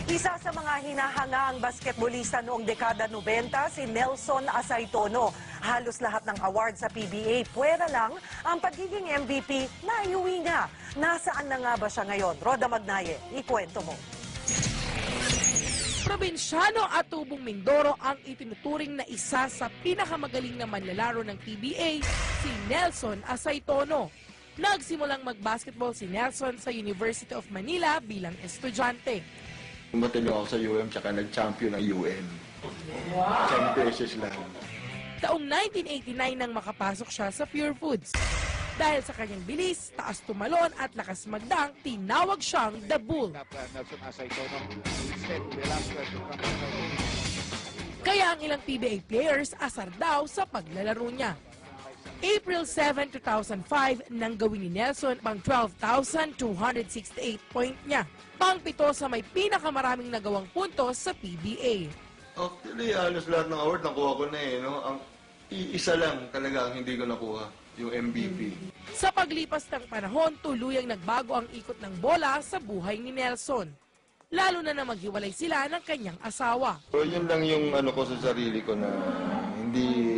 Isa sa mga hinahangaang basketballista noong dekada 90, si Nelson Asaytono. Halos lahat ng award sa PBA, puwera lang ang pagiging MVP na iuwi niya. Nasaan na nga ba siya ngayon? Roda Magnaye, ikwento mo. Probinsyano at Tubong Mindoro ang itinuturing na isa sa pinakamagaling na manlalaro ng PBA, si Nelson Asaytono. Nagsimulang mag-basketball si Nelson sa University of Manila bilang estudyante. Matalo ako sa UM tsaka nag-champion ng UM. Wow! 10 pesos lang. Taong 1989 nang makapasok siya sa Pure Foods. Dahil sa kanyang bilis, taas tumalon at lakas magdang, tinawag siyang The Bull. Kaya ang ilang PBA players asar daw sa paglalaro niya. April 7, 2005 nang gawin ni Nelson pang 12,268 point niya. Pang-pito sa may pinakamaraming nagawang puntos sa PBA. Actually, halos lahat ng award nakuha ko na eh. No? Ang isa lang talaga ang hindi ko nakuha, yung MVP. Sa paglipas ng panahon, tuluyang nagbago ang ikot ng bola sa buhay ni Nelson. Lalo na maghiwalay sila ng kanyang asawa. So, yun lang yung ano ko sa sarili ko na hindi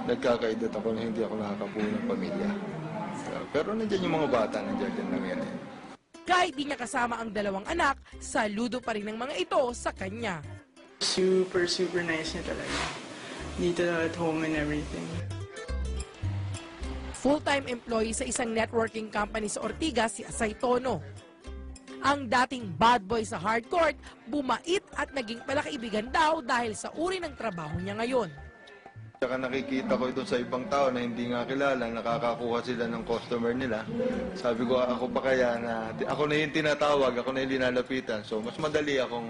nagkakaedad ako na hindi ako nakakabuo ng pamilya. Pero nandiyan yung mga bata, nandiyan din lang yan eh. Kahit di niya kasama ang dalawang anak, saludo pa rin ng mga ito sa kanya. Super nice niya talaga. Dito at home and everything. Full-time employee sa isang networking company sa Ortigas, si Asaytono. Ang dating bad boy sa hardcourt, bumait at naging palakaibigan daw dahil sa uri ng trabaho niya ngayon. Tsaka nakikita ko ito sa ibang tao na hindi nga kilala, nakakakuha sila ng customer nila. Sabi ko, ako pa kaya na, ako na yung tinatawag, ako na yung linalapitan. So, mas madali akong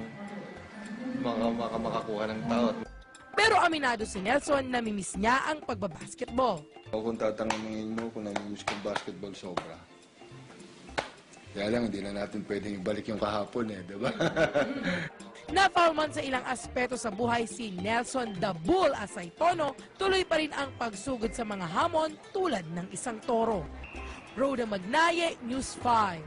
makakuha ng tao. Pero aminado si Nelson na mimiss niya ang pagbabasketball. Kung tatanungin mo kung nag-use kong basketball, sobra. Kaya lang, hindi na natin pwedeng ibalik yung kahapon eh, di ba? Na-foul man sa ilang aspeto sa buhay si Nelson The Bull Asaytono, tuloy pa rin ang pagsugod sa mga hamon tulad ng isang toro. Roda Magnaye, News 5.